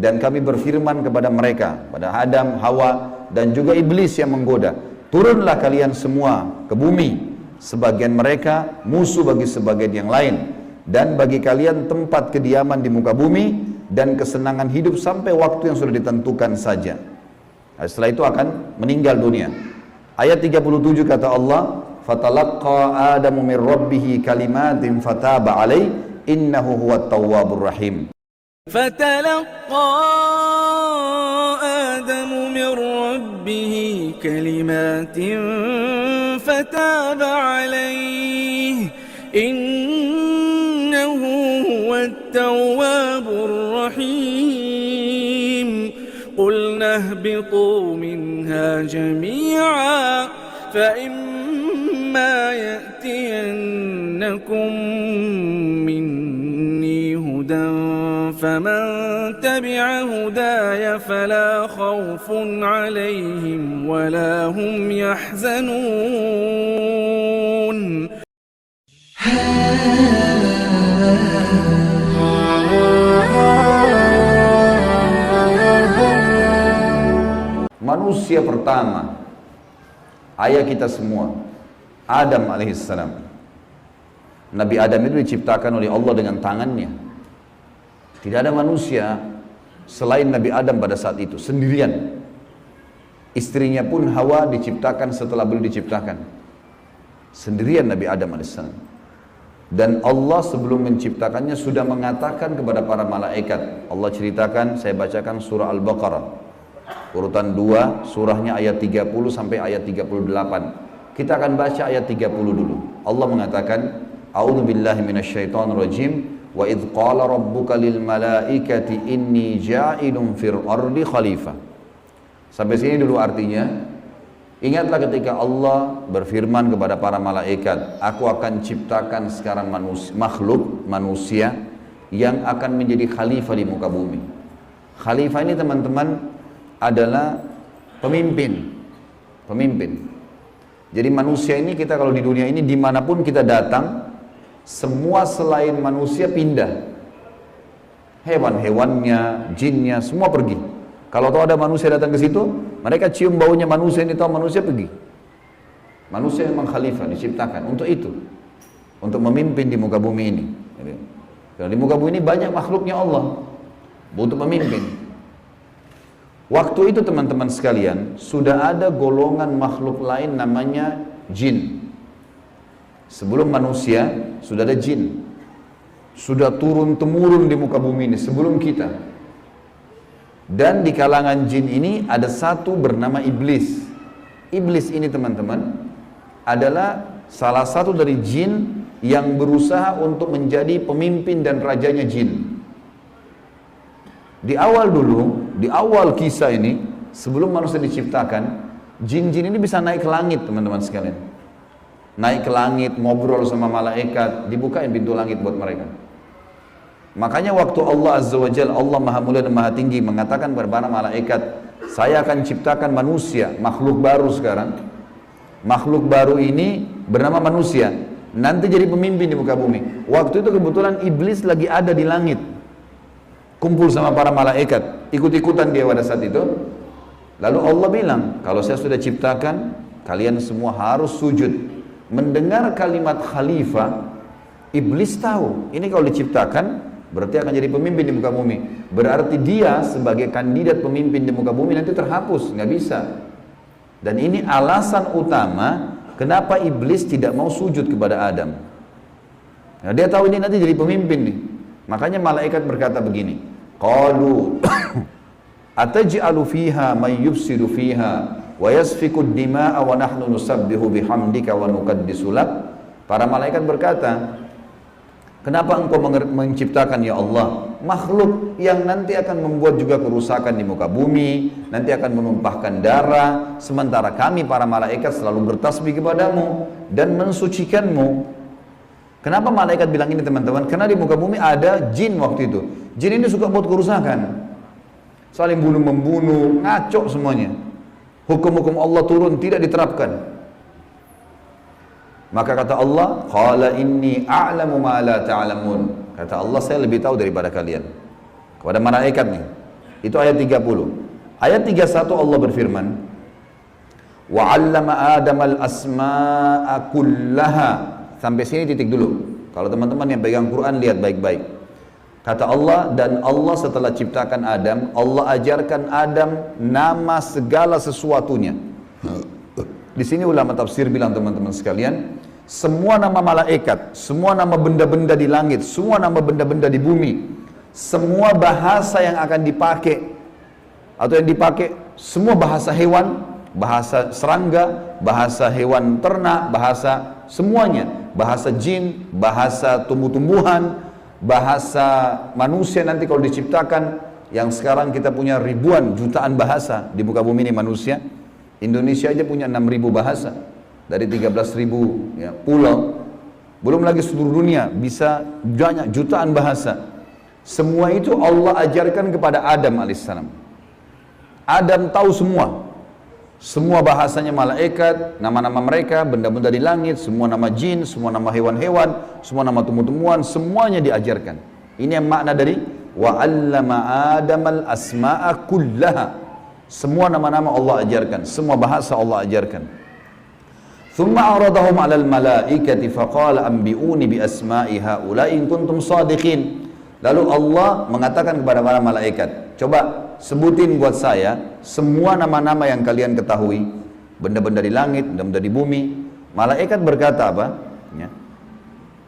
dan kami berfirman kepada mereka, pada Adam, Hawa, dan juga iblis yang menggoda, turunlah kalian semua ke bumi, sebagian mereka musuh bagi sebagian yang lain, dan bagi kalian tempat kediaman di muka bumi dan kesenangan hidup sampai waktu yang sudah ditentukan saja. Nah, setelah itu akan meninggal dunia. Ayat 37 kata Allah, fatalaqqa Adamu min rabbih kalimatin fataba alaihi innahu huwat tawwabur rahim. فتلقى آدم من ربه كلمات فتاب عليه إنه هو التواب الرحيم قلنا اهبطوا منها جميعا فإما يأتينكم مني هدى فمن تبع هداي فلا خوف عليهم ولا هم يحزنون. Manusia pertama, ayah kita semua, Adam alaihissalam. Nabi Adam itu diciptakan oleh Allah dengan tangannya. Tidak ada manusia selain Nabi Adam pada saat itu, sendirian. Istrinya pun Hawa diciptakan setelah beliau diciptakan. Sendirian Nabi Adam alaihissalam. Dan Allah sebelum menciptakannya sudah mengatakan kepada para malaikat. Allah ceritakan, saya bacakan surah Al-Baqarah. Urutan 2, surahnya ayat 30 sampai ayat 38. Kita akan baca ayat 30 dulu. Allah mengatakan, A'udzubillahi minasyaitonirrajim. Wa idh qala rabbuka lil malaikati inni ja'ilun fil ardi khalifah. Sampai sini dulu artinya. Ingatlah ketika Allah berfirman kepada para malaikat, aku akan ciptakan sekarang manusia yang akan menjadi khalifah di muka bumi. Khalifah ini teman-teman adalah pemimpin. Jadi manusia ini, kita kalau di dunia ini dimanapun kita datang, semua selain manusia pindah. Hewan-hewannya, jinnya, semua pergi. Kalau tahu ada manusia datang ke situ, mereka cium baunya manusia ini, tahu manusia pergi. Manusia memang khalifah, diciptakan untuk itu, untuk memimpin di muka bumi ini. Karena di muka bumi ini banyak makhluknya Allah, butuh pemimpin. Waktu itu teman-teman sekalian, sudah ada golongan makhluk lain namanya jin. Sebelum manusia, sudah ada jin. Sudah turun-temurun di muka bumi ini, sebelum kita. Dan di kalangan jin ini ada satu bernama iblis. Iblis ini teman-teman adalah salah satu dari jin yang berusaha untuk menjadi pemimpin dan rajanya jin. Di awal dulu, di awal kisah ini, sebelum manusia diciptakan, jin-jin ini bisa naik ke langit teman-teman sekalian. Naik ke langit, ngobrol sama malaikat, dibukain pintu langit buat mereka. Makanya waktu Allah Azza wa Jalla, Allah Maha Mulia dan Maha Tinggi, mengatakan kepada para malaikat, saya akan ciptakan manusia, makhluk baru sekarang. Makhluk baru ini bernama manusia, nanti jadi pemimpin di muka bumi. Waktu itu kebetulan iblis lagi ada di langit, kumpul sama para malaikat, ikut-ikutan dia pada saat itu. Lalu Allah bilang, kalau saya sudah ciptakan, kalian semua harus sujud. Mendengar kalimat khalifah, iblis tahu, ini kalau diciptakan, berarti akan jadi pemimpin di muka bumi. Berarti dia sebagai kandidat pemimpin di muka bumi nanti terhapus, nggak bisa. Dan ini alasan utama kenapa iblis tidak mau sujud kepada Adam. Nah, dia tahu ini nanti jadi pemimpin nih. Makanya malaikat berkata begini, qalu ataj'alu fiha may yufsidu fiha wa yasfiku ad-dima'a wa nahnu nusabbihu bihamdika wa nuqaddisu lak. Para malaikat berkata, kenapa engkau menciptakan ya Allah makhluk yang nanti akan membuat juga kerusakan di muka bumi, nanti akan menumpahkan darah, sementara kami para malaikat selalu bertasbih kepadamu dan mensucikanmu. Kenapa malaikat bilang ini teman-teman? Karena di muka bumi ada jin waktu itu. Jin ini suka buat kerusakan, saling bunuh-membunuh, ngaco semuanya. Hukum-hukum Allah turun, tidak diterapkan. Maka kata Allah, qala inni a'lamu ma la ta'lamun. Kata Allah, saya lebih tahu daripada kalian. Kepada malaikat nih. Itu ayat 30. Ayat 31 Allah berfirman, wa 'allama Adamal asma'a kullaha. Sampai sini titik dulu. Kalau teman-teman yang pegang Quran lihat baik-baik. Kata Allah, dan Allah setelah ciptakan Adam, Allah ajarkan Adam nama segala sesuatunya. Di sini ulama tafsir bilang teman-teman sekalian, semua nama malaikat, semua nama benda-benda di langit, semua nama benda-benda di bumi, semua bahasa yang akan dipakai atau yang dipakai, semua bahasa hewan, bahasa serangga, bahasa hewan ternak, bahasa semuanya, bahasa jin, bahasa tumbuh-tumbuhan, bahasa manusia nanti kalau diciptakan, yang sekarang kita punya ribuan jutaan bahasa di muka bumi ini manusia. Indonesia aja punya 6.000 bahasa dari 13.000 ya, pulau, belum lagi seluruh dunia bisa banyak jutaan bahasa. Semua itu Allah ajarkan kepada Adam alaihissalam. Adam tahu semua bahasanya malaikat, nama-nama mereka, benda-benda di langit, semua nama jin, semua nama hewan-hewan, semua nama tumbuh-tumbuhan, semuanya diajarkan. Ini yang makna dari wa 'allama Adamal asma'a kullaha. Semua nama-nama Allah ajarkan, semua bahasa Allah ajarkan. Thumma aradahum 'alal malaikati faqala anbi'uni bi asma'i haula'i in kuntum shadiqin. Lalu Allah mengatakan kepada para malaikat, coba sebutin buat saya semua nama-nama yang kalian ketahui, benda-benda di langit, benda-benda di bumi. Malaikat berkata apa? Ya.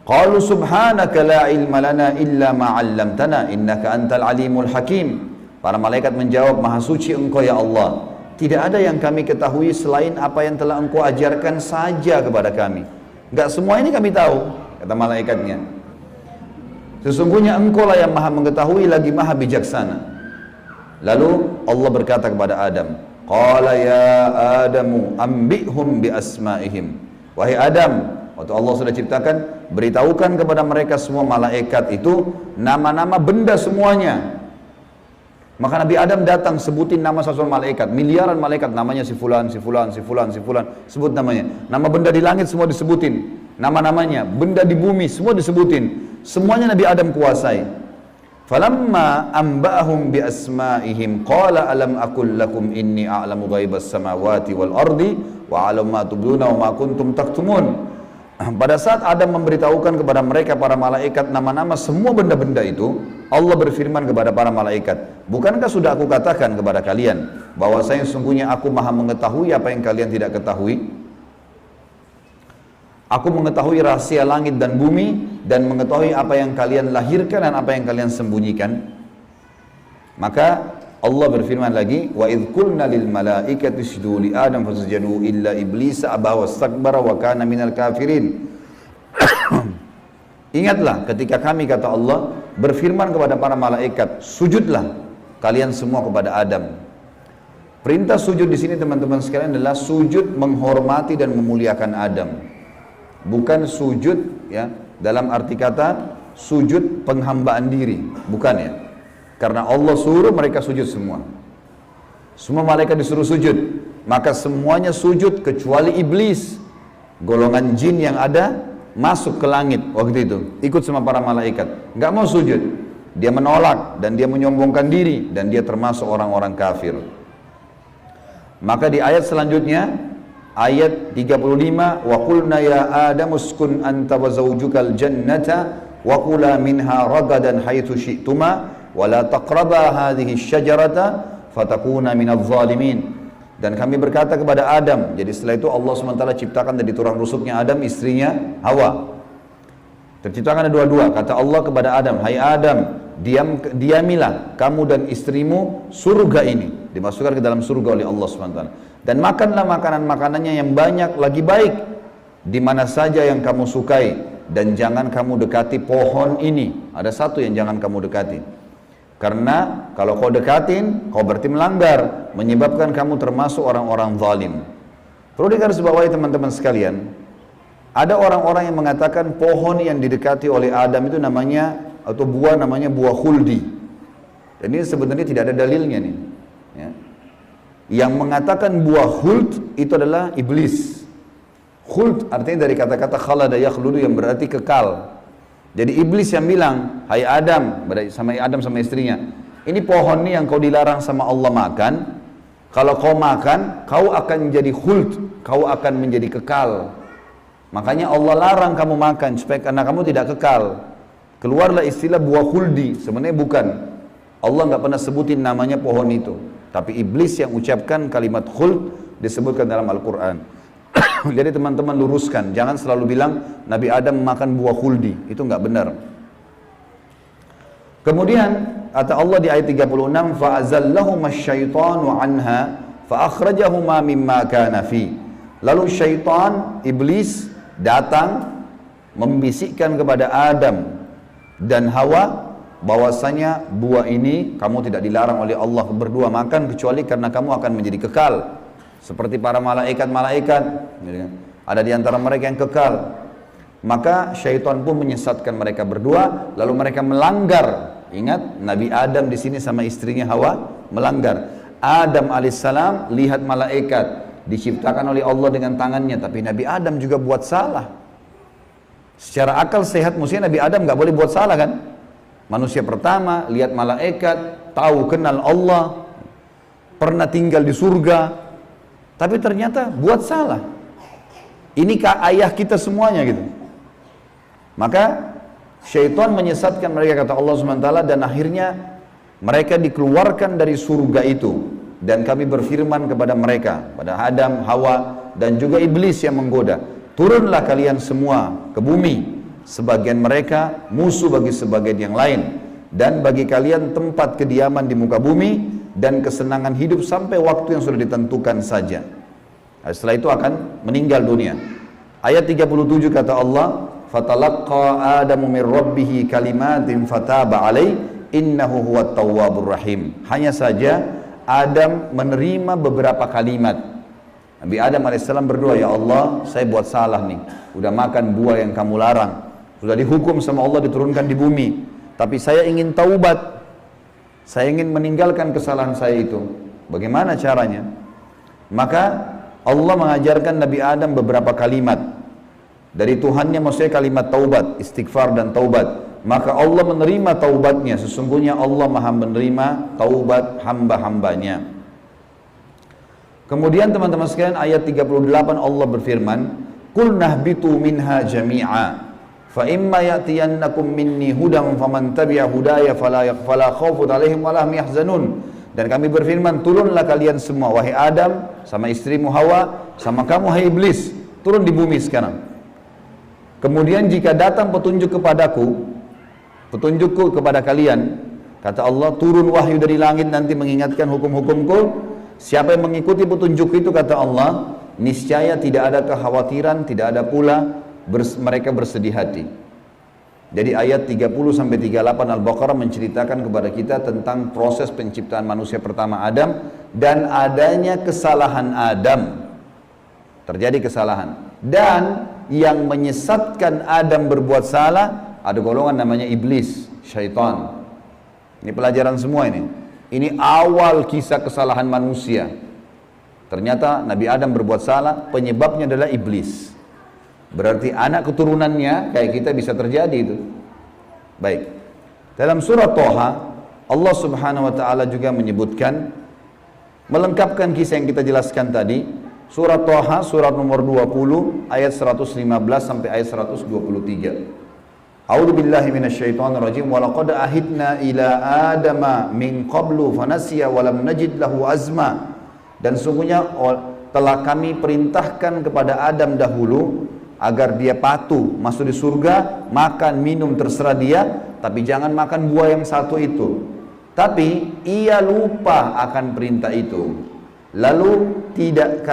Qalu subhanaka la ilma lana illa ma 'allamtana innaka antal alimul hakim. Para malaikat menjawab, maha suci engkau ya Allah, tidak ada yang kami ketahui selain apa yang telah engkau ajarkan saja kepada kami. Enggak semua ini kami tahu, kata malaikatnya. Sesungguhnya engkau lah yang maha mengetahui lagi maha bijaksana. Lalu Allah berkata kepada Adam, qala ya Adamu ambihum bi asma'ihim. Wahai Adam, waktu Allah sudah ciptakan, beritahukan kepada mereka semua malaikat itu nama-nama benda semuanya. Maka Nabi Adam datang sebutin nama satu malaikat, miliaran malaikat, namanya si fulan, si fulan, si fulan, si fulan, sebut namanya. Nama benda di langit semua disebutin, nama-namanya, benda di bumi semua disebutin. Semuanya Nabi Adam kuasai. Falamma amba'ahum bi asma'ihim qala alam aqul lakum inni a'lamu ghaibas samawati wal ardi wa a'lamu ma tubduna wa ma kuntum taktumun. Pada saat Adam memberitahukan kepada mereka para malaikat nama-nama semua benda-benda itu, Allah berfirman kepada para malaikat, bukankah sudah aku katakan kepada kalian bahwasanya sesungguhnya aku maha mengetahui apa yang kalian tidak ketahui? Aku mengetahui rahasia langit dan bumi dan mengetahui apa yang kalian lahirkan dan apa yang kalian sembunyikan. Maka Allah berfirman lagi, wa idh qulna lil malaikati isjudu li Adam fasajadu illa iblis aba wastakbara wa kana minal kafirin. Ingatlah ketika kami, kata Allah, berfirman kepada para malaikat, sujudlah kalian semua kepada Adam. Perintah sujud di sini teman-teman sekalian adalah sujud menghormati dan memuliakan Adam. Bukan sujud ya dalam arti kata sujud penghambaan diri, bukan ya. Karena Allah suruh mereka sujud semua. Semua malaikat disuruh sujud, maka semuanya sujud kecuali iblis. Golongan jin yang ada masuk ke langit waktu itu, ikut sama para malaikat, nggak mau sujud. Dia menolak dan dia menyombongkan diri dan dia termasuk orang-orang kafir. Maka di ayat selanjutnya, ayat 35, wa qulna ya Adam uskun anta wa zawjukal jannata wa kula minha ragadan haitsu syi'tuma wa la taqraba hadhihi syajarata fatakuna minadh dhalimin. Dan kami berkata kepada Adam, jadi setelah itu Allah SWT ciptakan dari tulang rusuknya Adam istrinya Hawa. Terciptakan ada dua-dua. Kata Allah kepada Adam, hai Adam, diamilah kamu dan istrimu surga ini, dimasukkan ke dalam surga oleh Allah SWT. Dan makanlah makanan-makanannya yang banyak lagi baik di mana saja yang kamu sukai, dan jangan kamu dekati pohon ini. Ada satu yang jangan kamu dekati, karena kalau kau dekatin, kau berarti melanggar, menyebabkan kamu termasuk orang-orang zalim. Perlu digarisbawahi teman-teman sekalian, ada orang-orang yang mengatakan pohon yang didekati oleh Adam itu namanya, atau buah namanya buah khuldi. Dan ini sebenarnya tidak ada dalilnya nih ya. Yang mengatakan buah khuld itu adalah iblis. Khuld artinya dari kata-kata khalada yakhludu yang berarti kekal. Jadi iblis yang bilang, hai Adam, sama istrinya, ini pohon nih yang kau dilarang sama Allah makan. Kalau kau makan, kau akan menjadi khuld, kau akan menjadi kekal. Makanya Allah larang kamu makan supaya karena kamu tidak kekal. Keluarlah istilah buah khuldi, sebenarnya bukan. Allah nggak pernah sebutin namanya pohon itu. Tapi iblis yang ucapkan kalimat khuld disebutkan dalam Al-Quran. Jadi teman-teman luruskan, jangan selalu bilang Nabi Adam makan buah khuldi, itu nggak benar. Kemudian kata Allah di ayat 36, fa'azallahuma syaitanu anha fa'akhrajahuma mimma kana fi. Lalu syaitan, iblis datang membisikkan kepada Adam dan Hawa bahwasanya buah ini kamu tidak dilarang oleh Allah berdua makan kecuali karena kamu akan menjadi kekal seperti para malaikat-malaikat. Ada di antara mereka yang kekal. Maka syaitan pun menyesatkan mereka berdua, lalu mereka melanggar. Ingat, Nabi Adam di sini sama istrinya Hawa melanggar. Adam alaihissalam lihat malaikat diciptakan oleh Allah dengan tangannya, tapi Nabi Adam juga buat salah. Secara akal sehat mestinya Nabi Adam nggak boleh buat salah kan? Manusia pertama lihat malaikat, tahu kenal Allah, pernah tinggal di surga, tapi ternyata buat salah. Ini ayah kita semuanya gitu. Maka syaitan menyesatkan mereka kata Allah SWT, dan akhirnya mereka dikeluarkan dari surga itu. Dan kami berfirman kepada mereka, pada Adam, Hawa, dan juga iblis yang menggoda, turunlah kalian semua ke bumi. Sebagian mereka musuh bagi sebagian yang lain, dan bagi kalian tempat kediaman di muka bumi dan kesenangan hidup sampai waktu yang sudah ditentukan saja. Setelah itu akan meninggal dunia. Ayat 37 kata Allah, fatalaqqa Adamu min rabbih kalimatin fataba alaih innahu huwat tawwabur rahim. Hanya saja Adam menerima beberapa kalimat. Nabi Adam alaihissalam berdoa, ya Allah, saya buat salah nih, udah makan buah yang kamu larang, sudah dihukum sama Allah diturunkan di bumi, tapi saya ingin taubat, saya ingin meninggalkan kesalahan saya itu. Bagaimana caranya? Maka Allah mengajarkan Nabi Adam beberapa kalimat dari Tuhannya, maksudnya kalimat taubat, istighfar dan taubat. Maka Allah menerima taubatnya. Sesungguhnya Allah maha menerima taubat hamba-hambanya. Kemudian teman-teman sekalian, ayat 38 Allah berfirman, qul nahbitu minha jami'a fa imma ya'tiyannakum minni hudan faman tabi'a hudaya fala khaufun 'alaihim wa lahum yahzanun. Dan kami berfirman, turunlah kalian semua, wahai Adam, sama istrimu Hawa, sama kamu hai iblis, turun di bumi sekarang. Kemudian jika datang petunjuk kepadaku, petunjukku kepada kalian, kata Allah, turun wahyu dari langit nanti mengingatkan hukum-hukumku. Siapa yang mengikuti petunjuk itu, kata Allah, niscaya tidak ada kekhawatiran, tidak ada pula mereka bersedih hati. Jadi ayat 30-38 Al-Baqarah menceritakan kepada kita tentang proses penciptaan manusia pertama Adam dan adanya kesalahan Adam. Terjadi kesalahan. Dan yang menyesatkan Adam berbuat salah, ada golongan namanya iblis, syaitan. Ini pelajaran semua ini. Ini awal kisah kesalahan manusia. Ternyata Nabi Adam berbuat salah, penyebabnya adalah iblis. Berarti anak keturunannya kayak kita bisa terjadi itu. Baik. Dalam surah Toha, Allah Subhanahu wa taala juga menyebutkan, melengkapkan kisah yang kita jelaskan tadi. Surah Toha, surat nomor 20, ayat 115 sampai ayat 123. A'udzu billahi minasyaitonir rajim. Wa laqad ahidna ila adama min qablu fanasiya wa lam najid lahu azma. Dan sungguhnya telah kami perintahkan kepada Adam dahulu agar dia patuh masuk di surga, makan minum terserah dia, tapi jangan makan buah yang satu itu. Tapi ia lupa akan perintah itu. Lalu tidak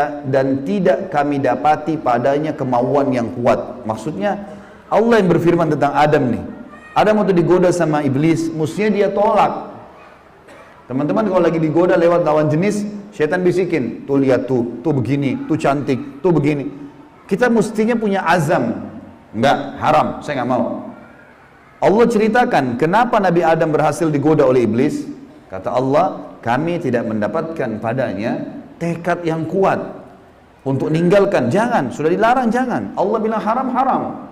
kami dapati padanya kemauan yang kuat. Maksudnya Allah yang berfirman tentang Adam nih. Adam waktu digoda sama iblis, mestinya dia tolak. Teman-teman kalau lagi digoda lewat lawan jenis, syaitan bisikin, tuh lihat tuh begini, tuh cantik, tuh begini. Kita mestinya punya azam, enggak, haram, saya nggak mau. Allah ceritakan kenapa Nabi Adam berhasil digoda oleh iblis. Kata Allah, kami tidak mendapatkan padanya tekad yang kuat untuk meninggalkan. Jangan, sudah dilarang jangan. Allah bilang haram.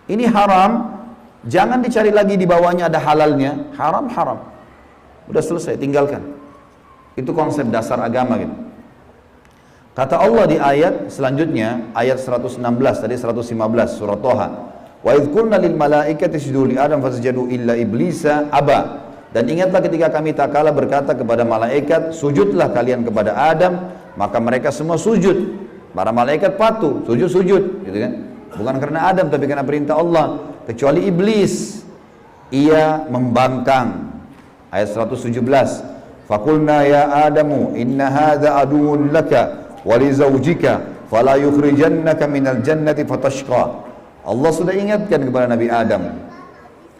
Ini haram, jangan dicari lagi di bawahnya ada halalnya. Haram. Udah selesai, tinggalkan. Itu konsep dasar agama gitu. Kata Allah di ayat selanjutnya, ayat 116, tadi 115 surah Toha. Wa idh qulna lil malaikati isjudu li Adam fasajadu illa iblisa aba. Dan ingatlah ketika kami tak kala berkata kepada malaikat, sujudlah kalian kepada Adam, maka mereka semua sujud. Para malaikat patuh, sujud, gitu kan? Bukan karena Adam, tapi karena perintah Allah. Kecuali iblis, ia membangkang. Ayat 117. Faqulna ya Adamu inna hadza aduwwun laka wa li zawjika fala yukhrijannaka minal jannati fatashqa. Allah sudah ingatkan kepada Nabi Adam.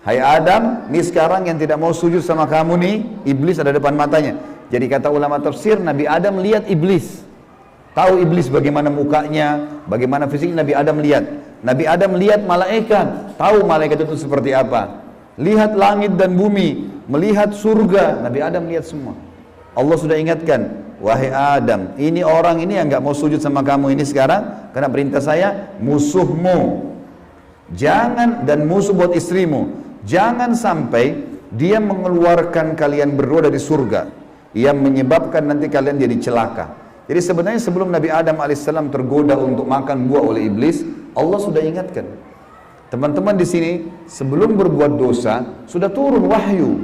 Hai Adam, ini sekarang yang tidak mau sujud sama kamu nih, iblis ada depan matanya. Jadi kata ulama tafsir, Nabi Adam lihat iblis. Tahu iblis bagaimana mukanya, bagaimana fisiknya, Nabi Adam lihat. Nabi Adam lihat malaikat, tahu malaikat itu seperti apa. Lihat langit dan bumi, melihat surga, Nabi Adam lihat semua. Allah sudah ingatkan, wahai Adam, ini orang ini yang gak mau sujud sama kamu ini sekarang, karena perintah saya, musuhmu. Jangan, dan musuh buat istrimu. Jangan sampai dia mengeluarkan kalian berdua dari surga, yang menyebabkan nanti kalian jadi celaka. Jadi sebenarnya sebelum Nabi Adam alaihissalam tergoda untuk makan buah oleh iblis, Allah sudah ingatkan. Teman-teman di sini sebelum berbuat dosa sudah turun wahyu.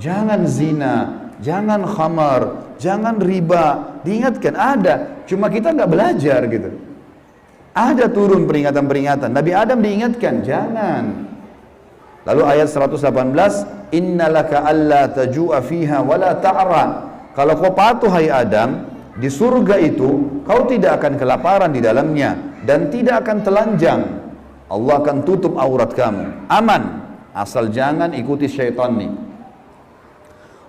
Jangan zina, jangan khamar, jangan riba. Diingatkan ada, cuma kita nggak belajar gitu. Ada turun peringatan-peringatan. Nabi Adam diingatkan, jangan. Lalu ayat 118, innalaka alla taju'a fiha wala ta'ra. Kalau kau patuh hai Adam, di surga itu kau tidak akan kelaparan di dalamnya dan tidak akan telanjang. Allah akan tutup aurat kamu. Aman, asal jangan ikuti syaitan nih.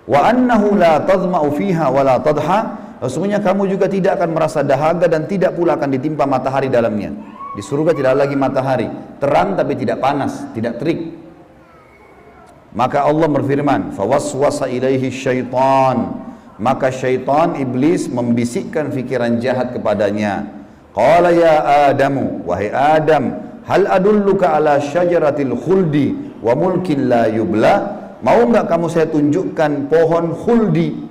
Wa annahu la tadma'u fiha wala tadha. Sesungguhnya kamu juga tidak akan merasa dahaga dan tidak pula akan ditimpa matahari dalamnya. Di surga tidak lagi matahari, terang tapi tidak panas, tidak terik. Maka Allah berfirman, fawaswasa ilaihi syaitan. Maka syaitan iblis membisikkan fikiran jahat kepadanya. Qala ya Adamu, wahai Adam, hal adulluka ala syajaratil khuldi wa mulkin la yubla. Mau enggak kamu saya tunjukkan pohon khuldi?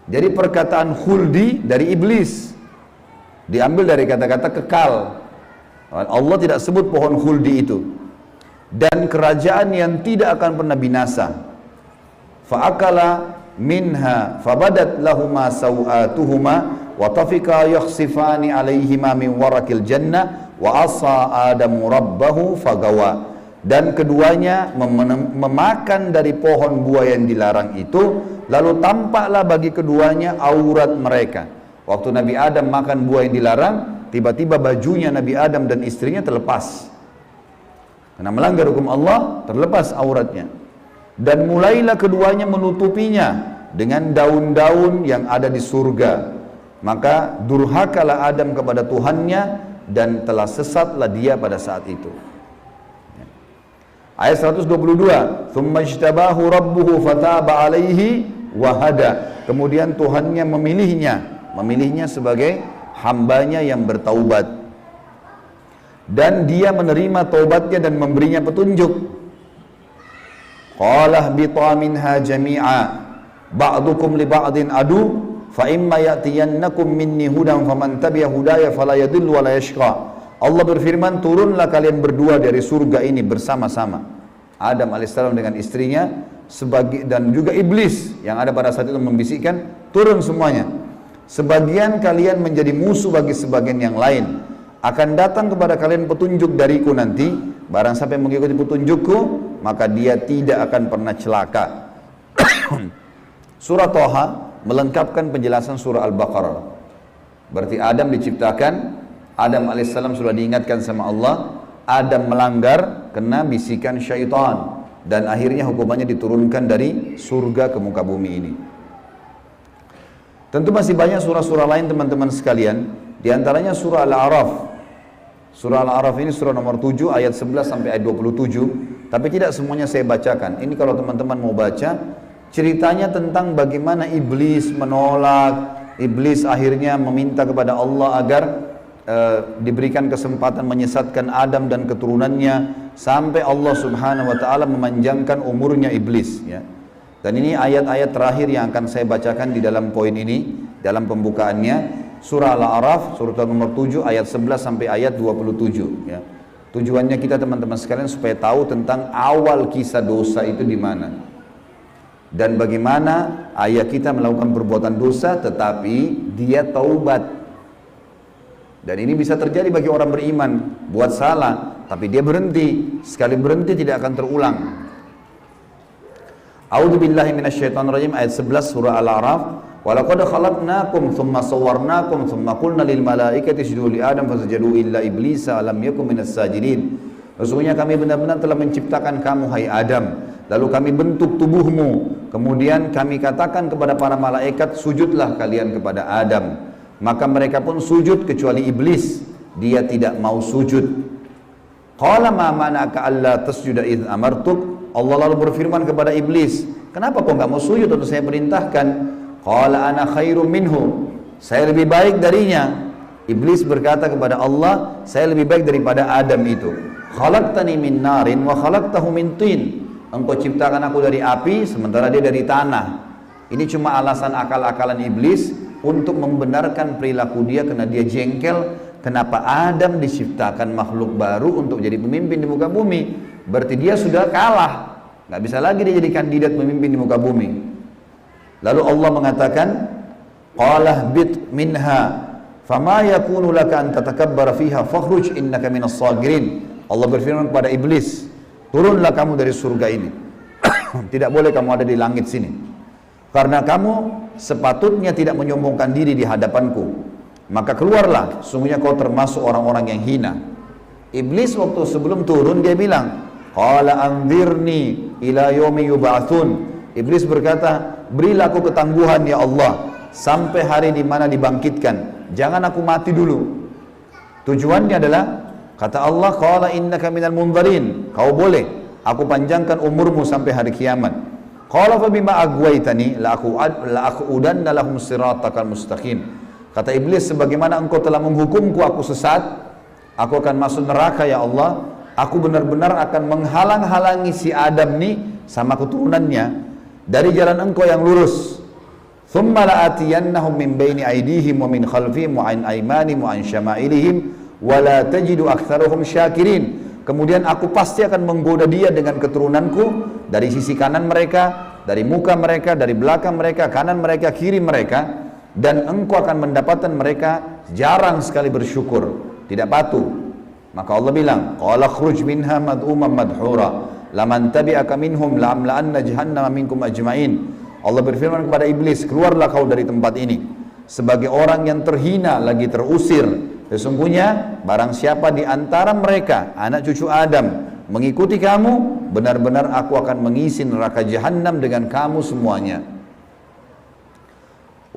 Jadi perkataan khuldi dari iblis, diambil dari kata-kata kekal. Allah tidak sebut pohon khuldi itu. Dan kerajaan yang tidak akan pernah binasa. Fa'akala minha fabadat lahuma sawatuhuma wa tafika yakhsifani alaihima min warakil jannah wa asa adamu rabbahu fagawa. Dan keduanya memakan dari pohon buah yang dilarang itu, lalu tampaklah bagi keduanya aurat mereka. Waktu Nabi Adam makan buah yang dilarang, tiba-tiba bajunya Nabi Adam dan istrinya terlepas. Karena melanggar hukum Allah, terlepas auratnya. Dan mulailah keduanya menutupinya dengan daun-daun yang ada di surga. Maka durhakalah Adam kepada Tuhannya dan telah sesatlah dia pada saat itu. Ayat 122, "Tsumma ijtabahu rabbuhu fataba 'alaihi wa hada." Kemudian Tuhannya memilihnya sebagai hambanya yang bertaubat. Dan dia menerima taubatnya dan memberinya petunjuk. Qala bita minha jami'a ba'dukum li ba'din adu fa imma ya'tiyannakum minni hudan faman tabi'a hudaya fala yadhillu wa la yashqa. Allah berfirman, turunlah kalian berdua dari surga ini bersama-sama. Adam alaihissalam dengan istrinya dan juga iblis yang ada pada saat itu membisikkan, turun semuanya. Sebagian kalian menjadi musuh bagi sebagian yang lain. Akan datang kepada kalian petunjuk dariku nanti, barang siapa yang mengikuti petunjukku, maka dia tidak akan pernah celaka. Surah Toha melengkapkan penjelasan surah Al-Baqarah. Berarti Adam diciptakan, Adam alaihissalam sudah diingatkan sama Allah, Adam melanggar, kena bisikan syaitan, dan akhirnya hukumannya diturunkan dari surga ke muka bumi ini. Tentu masih banyak surah-surah lain teman-teman sekalian, di antaranya surah Al-A'raf. Surah Al-A'raf ini surah nomor 7 ayat 11 sampai ayat 27, tapi tidak semuanya saya bacakan. Ini kalau teman-teman mau baca, ceritanya tentang bagaimana iblis menolak, iblis akhirnya meminta kepada Allah agar diberikan kesempatan menyesatkan Adam dan keturunannya, sampai Allah Subhanahu wa taala memanjangkan umurnya iblis ya. Dan ini ayat-ayat terakhir yang akan saya bacakan di dalam poin ini, dalam pembukaannya. Surah Al-A'raf, surah nomor 7, ayat 11 sampai ayat 27. Ya. Tujuannya kita teman-teman sekalian supaya tahu tentang awal kisah dosa itu di mana. Dan bagaimana ayah kita melakukan perbuatan dosa tetapi dia taubat. Dan ini bisa terjadi bagi orang beriman, buat salah, tapi dia berhenti. Sekali berhenti tidak akan terulang. A'udzubillahi minasyaitonirrajim, ayat 11 surah Al-A'raf. Walaqad khalaqnakum thumma sawwarnakum thumma qulna lil malaikati isjudu li Adam fasajadu illa iblisa lam yakun minas sajidin. Sesungguhnya kami benar-benar telah menciptakan kamu hai Adam, lalu kami bentuk tubuhmu, kemudian kami katakan kepada para malaikat, sujudlah kalian kepada Adam. Maka mereka pun sujud kecuali iblis, dia tidak mau sujud. Qala ma mana'aka alla tasjuda idh amartuk. Allah lalu berfirman kepada iblis, kenapa kau enggak mau sujud waktu saya perintahkan? Qala ana khairum minhu. Saya lebih baik darinya. Iblis berkata kepada Allah, saya lebih baik daripada Adam itu. Khalaqtani min narin wa khalaqtahu min tin. Engkau ciptakan aku dari api sementara dia dari tanah. Ini cuma alasan akal-akalan iblis untuk membenarkan perilaku dia karena dia jengkel. Kenapa Adam diciptakan makhluk baru untuk jadi pemimpin di muka bumi? Berarti dia sudah kalah, nggak bisa lagi dia jadi kandidat pemimpin di muka bumi. Lalu Allah mengatakan, qalah bit minha fama yakunu laka an tatakabbara fiha fakhruj innaka minas sagirin. Allah berfirman kepada iblis, turunlah kamu dari surga ini. Tidak boleh kamu ada di langit sini, karena kamu sepatutnya tidak menyombongkan diri di hadapanku. Maka keluarlah, sungguhnya kau termasuk orang-orang yang hina. Iblis waktu sebelum turun dia bilang, qala anzirni ila yaumi yub'atsun. Iblis berkata, berilah aku ketangguhan ya Allah sampai hari di mana dibangkitkan. Jangan aku mati dulu. Tujuannya adalah, kata Allah, qala innaka minal munzarin. Kau boleh, aku panjangkan umurmu sampai hari kiamat. Qala fa bima aghwaytani la aqudanna lahum siratakal mustaqim. Kata iblis, sebagaimana engkau telah menghukumku aku sesat, aku akan masuk neraka ya Allah. Aku benar-benar akan menghalang-halangi si Adam nih sama keturunannya dari jalan engkau yang lurus. Thumma la'atiyannahum min baini aydihim wa min khalfihim wa an aymanihim wa an syama'ilihim wa la tajidu aktsaruhum syakirin. Kemudian aku pasti akan menggoda dia dengan keturunanku dari sisi kanan mereka, dari muka mereka, dari belakang mereka, kanan mereka, kiri mereka. Dan engkau akan mendapatkan mereka jarang sekali bersyukur, tidak patuh. Maka Allah bilang, qala khruj minha mad'uman madhura laman tabi'aka minhum la'amla'anna jahannama minkum ajma'in. Allah berfirman kepada iblis, keluarlah kau dari tempat ini sebagai orang yang terhina lagi terusir. Sesungguhnya barang siapa di antara mereka anak cucu Adam mengikuti kamu, benar-benar aku akan mengisi neraka jahannam dengan kamu semuanya.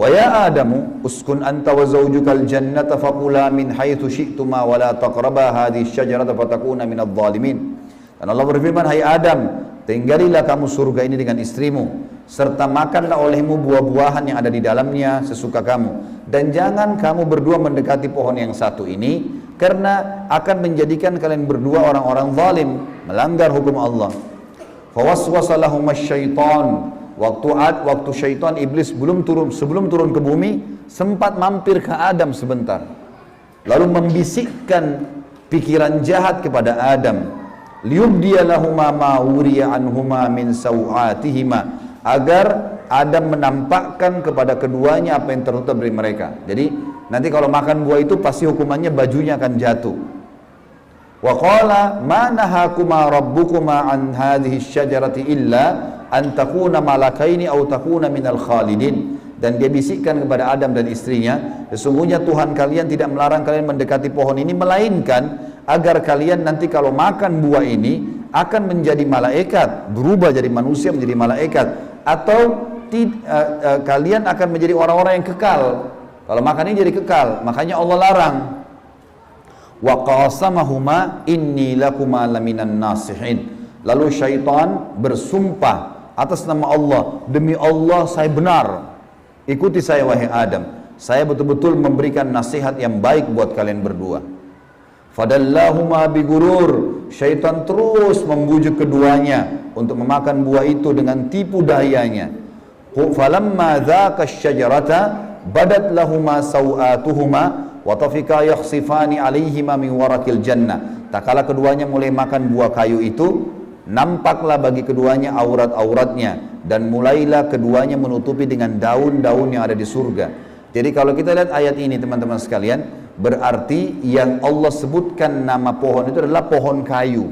Wa ya Adamu uskun anta wa zawjukal jannata faqula min haitsu syi'tuma wa la taqraba hadhihi syajarata fatakuna minadh dhalimin. Dan Allah berfirman, hai Adam, tinggalilah kamu surga ini dengan istrimu serta makanlah olehmu buah-buahan yang ada di dalamnya sesuka kamu, dan jangan kamu berdua mendekati pohon yang satu ini karena akan menjadikan kalian berdua orang-orang zalim, melanggar hukum Allah. Fawaswasa lahumasy syaitan. Waktu syaitan iblis sebelum turun ke bumi sempat mampir ke Adam sebentar, lalu membisikkan pikiran jahat kepada Adam, liyubdiya lahuma ma wuriya anhuma min sawatihima, agar Adam menampakkan kepada keduanya apa yang tertutup dari mereka. Jadi nanti kalau makan buah itu pasti hukumannya bajunya akan jatuh. Wa qala ma nahakuma rabbukuma an hadhihi syajarati illa an takuna malakaini aw takuna minal khalidin. Dan dia bisikkan kepada Adam dan istrinya, sesungguhnya Tuhan kalian tidak melarang kalian mendekati pohon ini, melainkan agar kalian nanti kalau makan buah ini akan menjadi malaikat, berubah jadi manusia menjadi malaikat, atau kalian akan menjadi orang-orang yang kekal. Kalau makan ini jadi kekal, makanya Allah larang. Wa qasamahuma inni lakuma laminan nasihin. Lalu syaitan bersumpah atas nama Allah, demi Allah saya benar, ikuti saya wahai Adam, saya betul-betul memberikan nasihat yang baik buat kalian berdua. Fadallahuma bigurur. Syaitan terus membujuk keduanya untuk memakan buah itu dengan tipu dayanya. Falamma dzaka asy-syajarata badat lahuma sawatuhuma wa tafika yakhsifani 'alaihima min warakil jannah. Tak kala keduanya mulai makan buah kayu itu, nampaklah bagi keduanya aurat-auratnya dan mulailah keduanya menutupi dengan daun-daun yang ada di surga. Jadi kalau kita lihat ayat ini teman-teman sekalian, berarti yang Allah sebutkan nama pohon itu adalah pohon kayu.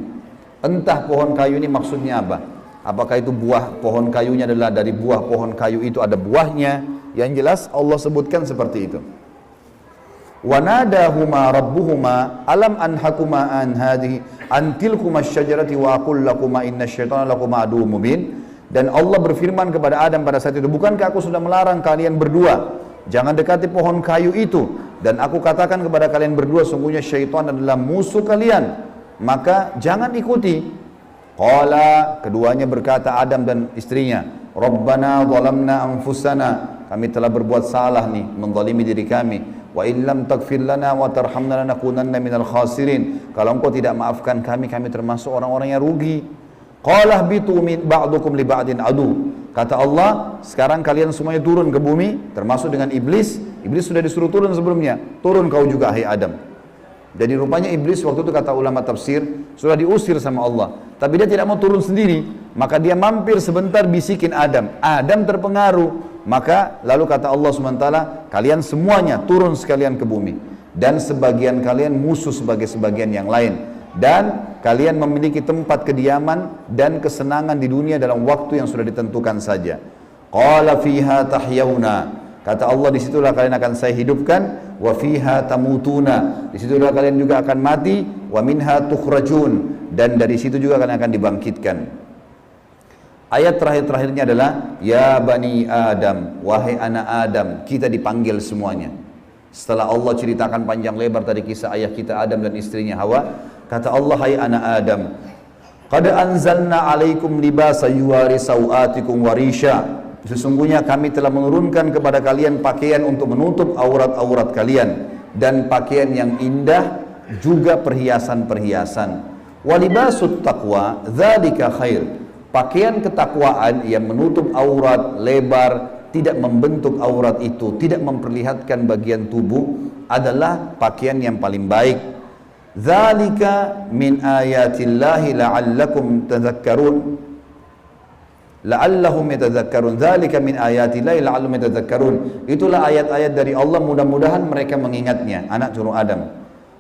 Entah pohon kayu ini maksudnya apa? Apakah itu buah pohon kayunya adalah dari buah pohon kayu itu ada buahnya? Yang jelas Allah sebutkan seperti itu. Wa nadahuma rabbuhuma alam anhakuma an hadhihi an tilkuma asy-syajarati wa aqul lakuma innasyaitonā lakuma aduwwum mubin. Dan Allah berfirman kepada Adam pada saat itu, bukankah aku sudah melarang kalian berdua jangan dekati pohon kayu itu, dan aku katakan kepada kalian berdua sungguhnya syaitan adalah musuh kalian, maka jangan ikuti. Qala, keduanya berkata Adam dan istrinya, Rabbana zalamna anfusana, kami telah berbuat salah nih, menzalimi diri kami. Wa illam taghfir lana wa tarhamna lanakunanna minal khasirin. Kalau engkau tidak maafkan kami, kami termasuk orang-orang yang rugi. Qala bitu min ba'dukum li ba'din adu. Kata Allah, sekarang kalian semuanya turun ke bumi, termasuk dengan iblis. Iblis sudah disuruh turun sebelumnya. Turun kau juga, hai Adam. Jadi rupanya iblis waktu itu kata ulama tafsir, sudah diusir sama Allah. Tapi dia tidak mau turun sendiri. Maka dia mampir sebentar bisikin Adam. Adam terpengaruh. Maka lalu kata Allah SWT, kalian semuanya turun sekalian ke bumi. Dan sebagian kalian musuh sebagai sebagian yang lain. Dan kalian memiliki tempat kediaman dan kesenangan di dunia dalam waktu yang sudah ditentukan saja. Qala fiha tahyawna. Kata Allah, disitulah kalian akan saya hidupkan. Wa fiha tamutuna. Disitulah kalian juga akan mati. Wa minha tukhrajun. Dan dari situ juga kalian akan dibangkitkan. Ayat terakhir-terakhirnya adalah ya bani Adam, wahai anak Adam, kita dipanggil semuanya. Setelah Allah ceritakan panjang lebar tadi kisah ayah kita Adam dan istrinya Hawa, kata Allah, hai anak Adam, qad anzalna alaikum libasa yuwari sawatikum warisha. Sesungguhnya kami telah menurunkan kepada kalian pakaian untuk menutup aurat-aurat kalian dan pakaian yang indah juga perhiasan-perhiasan. Walibasut taqwa dzalika khair. Pakaian ketakwaan yang menutup aurat lebar, tidak membentuk aurat itu, tidak memperlihatkan bagian tubuh, adalah pakaian yang paling baik. Dzalika min ayatillahi la'allakum tadhakkarun. La'allahum yatadhakkarun. Dzalika min ayatillahi la'allahum yatadhakkarun. Itulah ayat-ayat dari Allah, mudah-mudahan mereka mengingatnya, anak cucu Adam.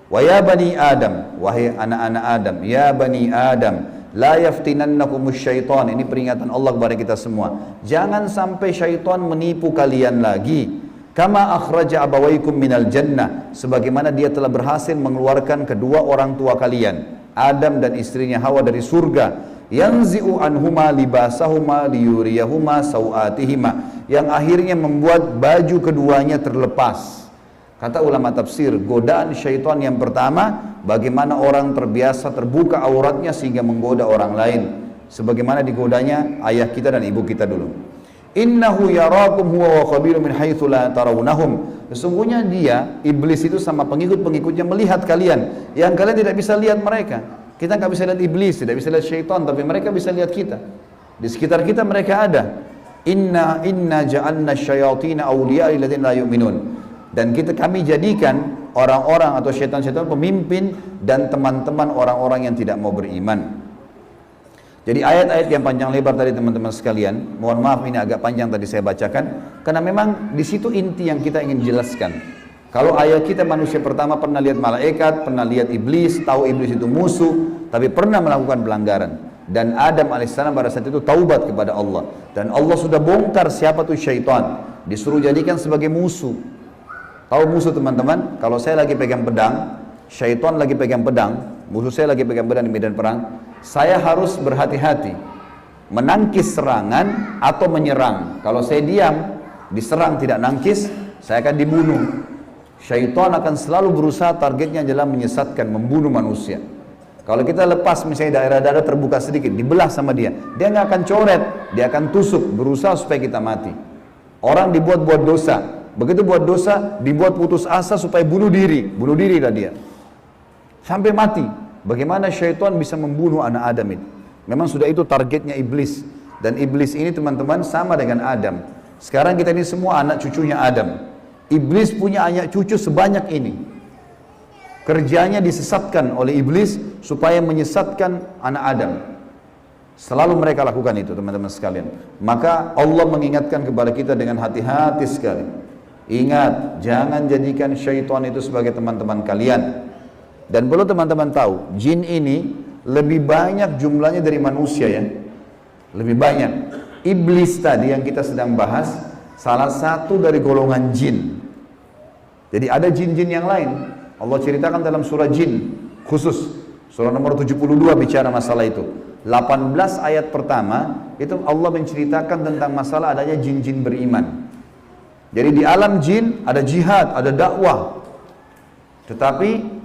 Wa ya bani Adam, wahai anak-anak Adam, ya bani Adam, la yaftinannakumus syaitan. Ini peringatan Allah kepada kita semua. Jangan sampai syaitan menipu kalian lagi. Kama akhraja abawaikum minal jannah. Sebagaimana dia telah berhasil mengeluarkan kedua orang tua kalian, Adam dan istrinya Hawa, dari surga. Yanzi'u anhuma libasahuma liyuriyahuma sawatihima. Yang akhirnya membuat baju keduanya terlepas. Kata ulama tafsir, godaan syaitan yang pertama, bagaimana orang terbiasa terbuka auratnya sehingga menggoda orang lain. Sebagaimana digodanya ayah kita dan ibu kita dulu. Innahu yarakum huwa wa qabilu min haitsu la tarawnahum. Sesungguhnya dia, iblis itu sama pengikut-pengikutnya melihat kalian yang kalian tidak bisa lihat mereka. Kita nggak bisa lihat iblis, tidak bisa lihat syaitan, tapi mereka bisa lihat kita. Di sekitar kita mereka ada. Inna ja'alna syayatina awliya lil ladzina la yu'minun. Dan kami jadikan orang-orang atau syaitan-syaitan pemimpin dan teman-teman orang-orang yang tidak mau beriman. Jadi ayat-ayat yang panjang lebar tadi teman-teman sekalian, mohon maaf ini agak panjang tadi saya bacakan, karena memang di situ inti yang kita ingin jelaskan. Kalau ayat kita manusia pertama pernah lihat malaikat, pernah lihat iblis, tahu iblis itu musuh, tapi pernah melakukan pelanggaran. Dan Adam alaihissalam pada saat itu taubat kepada Allah. Dan Allah sudah bongkar siapa tuh syaitan, disuruh jadikan sebagai musuh. Tahu musuh teman-teman? Kalau saya lagi pegang pedang, syaitan lagi pegang pedang, musuh saya lagi pegang pedang di medan perang, saya harus berhati-hati menangkis serangan atau menyerang. Kalau saya diam, diserang tidak nangkis, saya akan dibunuh. Syaitan akan selalu berusaha, targetnya adalah menyesatkan, membunuh manusia. Kalau kita lepas misalnya daerah dada terbuka sedikit, dibelah sama dia nggak akan coret, dia akan tusuk, berusaha supaya kita mati. Orang dibuat dosa, begitu buat dosa, dibuat putus asa supaya bunuh dirilah dia. sampai mati. Bagaimana syaitan bisa membunuh anak Adam itu? Memang sudah itu targetnya iblis. Dan iblis ini teman-teman sama dengan Adam. Sekarang kita ini semua anak cucunya Adam. Iblis punya anak cucu sebanyak ini. Kerjanya disesatkan oleh iblis supaya menyesatkan anak Adam. Selalu mereka lakukan itu teman-teman sekalian. Maka Allah mengingatkan kepada kita dengan hati-hati sekali. Ingat, jangan jadikan syaitan itu sebagai teman-teman kalian. Dan perlu teman-teman tahu, jin ini lebih banyak jumlahnya dari manusia ya. Lebih banyak. Iblis tadi yang kita sedang bahas, salah satu dari golongan jin. Jadi ada jin-jin yang lain. Allah ceritakan dalam surah jin khusus. Surah nomor 72 bicara masalah itu. 18 ayat pertama itu Allah menceritakan tentang masalah adanya jin-jin beriman. Jadi di alam jin ada jihad, ada dakwah. Tetapi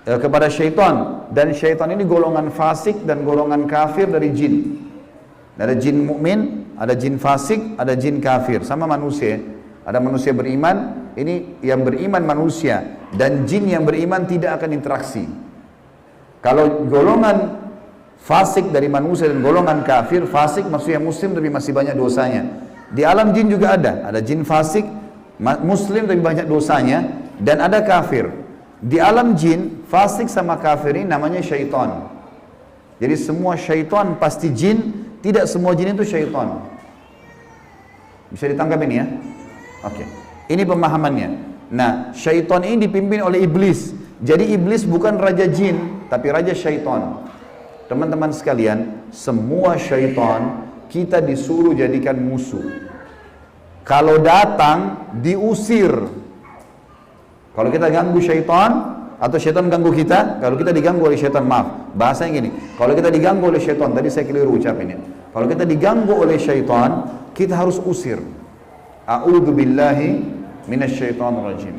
kepada syaitan, dan syaitan ini golongan fasik dan golongan kafir dari jin. Ada jin mukmin, ada jin fasik, ada jin kafir, sama manusia. Ada manusia beriman, ini yang beriman manusia, dan jin yang beriman tidak akan interaksi. Kalau golongan fasik dari manusia dan golongan kafir, fasik maksudnya muslim tapi masih banyak dosanya. Di alam jin juga ada jin fasik, muslim tapi banyak dosanya, dan ada kafir. Di alam jin, fasik sama kafir ini namanya syaitan. Jadi semua syaitan pasti jin, tidak semua jin itu syaitan. Bisa ditangkap ini ya? Oke. Ini pemahamannya. Nah, syaitan ini dipimpin oleh iblis. Jadi iblis bukan raja jin, tapi raja syaitan. Teman-teman sekalian, semua syaitan kita disuruh jadikan musuh. Kalau datang, diusir. Kalau kita ganggu syaitan, atau syaitan ganggu kita, kalau kita diganggu oleh syaitan, maaf, bahasanya gini, kalau kita diganggu oleh syaitan, tadi saya keliru ucapinnya. Kalau kita diganggu oleh syaitan, kita harus usir. A'udzu billahi minasyaitonir rajim.